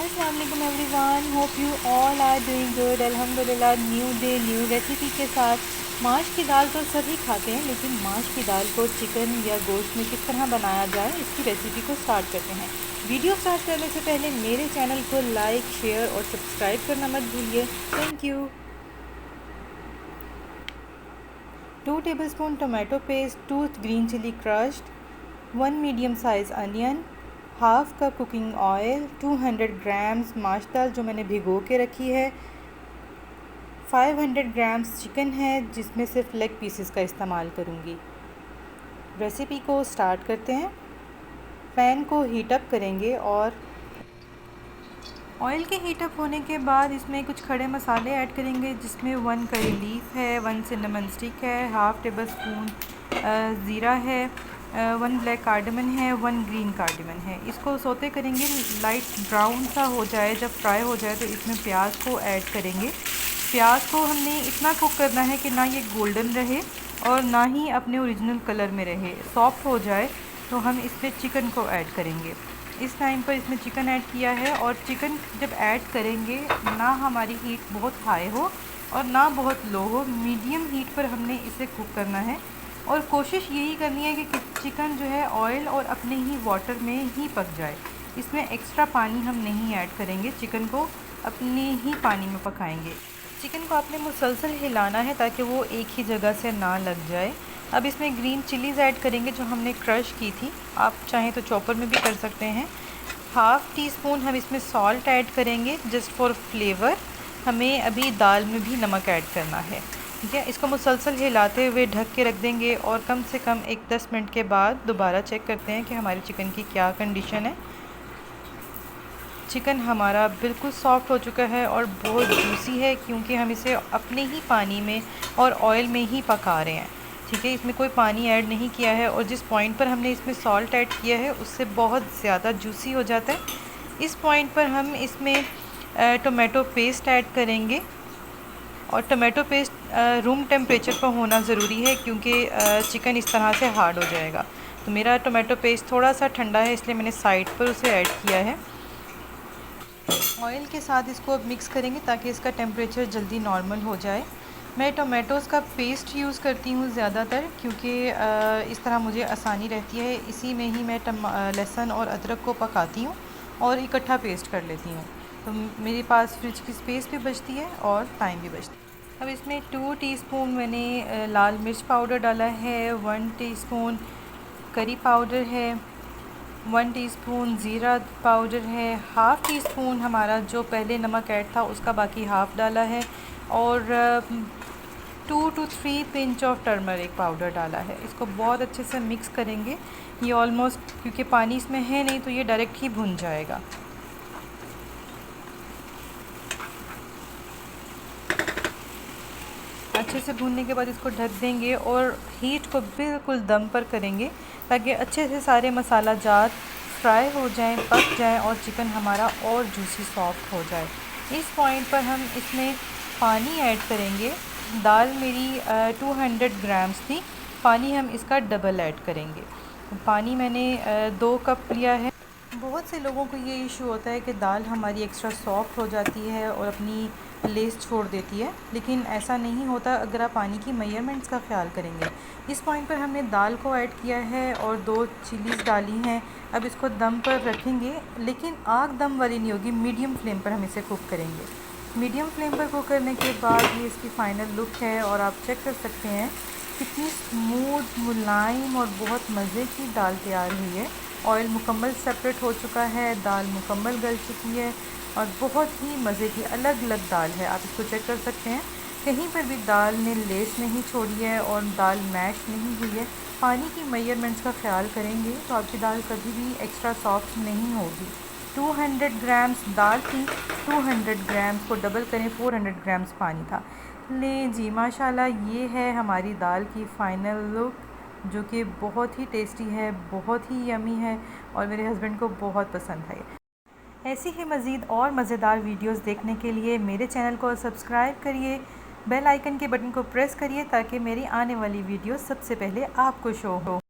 अस्सलाम वालेकुम everyone, hope you all are doing good. अल्हम्दुलिल्लाह, न्यू डे न्यू रेसिपी के साथ। माश की दाल तो सभी खाते हैं, लेकिन माश की दाल को चिकन या गोश्त में किस तरह बनाया जाए, इसकी रेसिपी को स्टार्ट करते हैं। वीडियो स्टार्ट करने से पहले मेरे चैनल को लाइक, शेयर और सब्सक्राइब करना मत भूलिए। Thank you. 2 tablespoon tomato paste, 2 green chilli crushed, 1 medium size onion, half cup cooking oil, 200 grams माश दाल जो मैंने भिगो के रखी है, 500 ग्राम्स चिकन है जिसमें सिर्फ लेग पीसेस का इस्तेमाल करूँगी। रेसिपी को स्टार्ट करते हैं। पैन को हीट अप करेंगे और ऑयल के हीट अप होने के बाद इसमें कुछ खड़े मसाले ऐड करेंगे, जिसमें 1 करी लीफ है, 1 सिनेमन स्टिक है, हाफ़ टेबल स्पून ज़ीरा है, 1 ब्लैक कार्डमन है, 1 ग्रीन कार्डमन है। इसको सोते करेंगे, लाइट ब्राउन सा हो जाए। जब फ्राई हो जाए तो इसमें प्याज को ऐड करेंगे। प्याज को हमने इतना कुक करना है कि ना ये गोल्डन रहे और ना ही अपने ओरिजिनल कलर में रहे। सॉफ्ट हो जाए तो हम इसमें चिकन को ऐड करेंगे। इस टाइम पर इसमें चिकन ऐड किया है, और चिकन जब ऐड करेंगे ना हमारी हीट बहुत हाई हो और ना बहुत लो हो, मीडियम हीट पर हमने इसे कुक करना है। और कोशिश यही करनी है कि चिकन जो है ऑयल और अपने ही वाटर में ही पक जाए। इसमें एक्स्ट्रा पानी हम नहीं ऐड करेंगे, चिकन को अपने ही पानी में पकाएंगे। चिकन को आपने मुसलसल हिलाना है ताकि वो एक ही जगह से ना लग जाए। अब इसमें ग्रीन चिलीज़ ऐड करेंगे जो हमने क्रश की थी, आप चाहें तो चॉपर में भी कर सकते हैं। हाफ़ टी स्पून हम इसमें सॉल्ट ऐड करेंगे जस्ट फॉर फ्लेवर। हमें अभी दाल में भी नमक ऐड करना है, ठीक है। इसको मुसलसल हिलाते हुए ढक के रख देंगे और कम से कम 10 मिनट के बाद दोबारा चेक करते हैं कि हमारे चिकन की क्या कंडीशन है। चिकन हमारा बिल्कुल सॉफ्ट हो चुका है और बहुत जूसी है, क्योंकि हम इसे अपने ही पानी में और ऑयल में ही पका रहे हैं, ठीक है। इसमें कोई पानी ऐड नहीं किया है, और जिस पॉइंट पर हमने इसमें सॉल्ट ऐड किया है उससे बहुत ज़्यादा जूसी हो जाता है। इस पॉइंट पर हम इसमें टोमेटो पेस्ट ऐड करेंगे, और टोमेटो पेस्ट रूम टेम्परेचर पर होना ज़रूरी है, क्योंकि चिकन इस तरह से हार्ड हो जाएगा। तो मेरा टोमेटो पेस्ट थोड़ा सा ठंडा है, इसलिए मैंने साइड पर उसे ऐड किया है। ऑयल के साथ इसको अब मिक्स करेंगे ताकि इसका टेम्परेचर जल्दी नॉर्मल हो जाए। मैं टोमेटोज़ का पेस्ट यूज़ करती हूँ ज़्यादातर, क्योंकि इस तरह मुझे आसानी रहती है। इसी में ही मैं लहसुन और अदरक को पकाती हूँ और इकट्ठा पेस्ट कर लेती हूँ, तो मेरे पास फ्रिज की स्पेस भी बचती है और टाइम भी बचती है। अब इसमें 2 टीस्पून मैंने लाल मिर्च पाउडर डाला है, 1 टीस्पून करी पाउडर है, 1 टीस्पून ज़ीरा पाउडर है, हाफ़ टी स्पून हमारा जो पहले नमक ऐड था उसका बाकी हाफ़ डाला है, और 2 to 3 pinch of turmeric powder डाला है। इसको बहुत अच्छे से मिक्स करेंगे। ये ऑलमोस्ट, क्योंकि पानी इसमें है नहीं तो ये डायरेक्ट ही भुन जाएगा। अच्छे से भूनने के बाद इसको ढक देंगे और हीट को बिल्कुल दम पर करेंगे, ताकि अच्छे से सारे मसाला जात फ्राई हो जाएं, पक जाएं और चिकन हमारा और जूसी सॉफ्ट हो जाए। इस पॉइंट पर हम इसमें पानी ऐड करेंगे। दाल मेरी 200 ग्राम्स थी, पानी हम इसका डबल ऐड करेंगे। पानी मैंने 2 कप लिया है। बहुत से लोगों को ये इशू होता है कि दाल हमारी एक्स्ट्रा सॉफ्ट हो जाती है और अपनी लेस छोड़ देती है, लेकिन ऐसा नहीं होता अगर आप पानी की मेजरमेंट्स का ख्याल करेंगे। इस पॉइंट पर हमने दाल को ऐड किया है और 2 चिलीज़ डाली हैं। अब इसको दम पर रखेंगे, लेकिन आग दम वाली नहीं होगी, मीडियम फ्लेम पर हम इसे कुक करेंगे। मीडियम फ्लेम पर कुक करने के बाद ये इसकी फ़ाइनल लुक है, और आप चेक कर सकते हैं कितनी स्मूथ, मुलायम और बहुत मज़े की दाल तैयार हुई है। ऑयल मुकम्मल सेपरेट हो चुका है, दाल मुकम्मल गल चुकी है और बहुत ही मज़े की अलग अलग दाल है। आप इसको चेक कर सकते हैं, कहीं पर भी दाल ने लेस नहीं छोड़ी है और दाल मैश नहीं हुई है। पानी की मेजरमेंट्स का ख्याल करेंगे तो आपकी दाल कभी भी एक्स्ट्रा सॉफ्ट नहीं होगी। 200 ग्राम्स दाल थी, 200 ग्राम्स को डबल करें, 400 ग्राम्स पानी था। ले जी, माशाल्लाह, ये है हमारी दाल की फ़ाइनल लुक, जो कि बहुत ही टेस्टी है, बहुत ही यमी है और मेरे हस्बैंड को बहुत पसंद है। ऐसी ही मज़ीद और मज़ेदार वीडियोस देखने के लिए मेरे चैनल को सब्सक्राइब करिए, बेल आइकन के बटन को प्रेस करिए ताकि मेरी आने वाली वीडियो सबसे पहले आपको शो हो।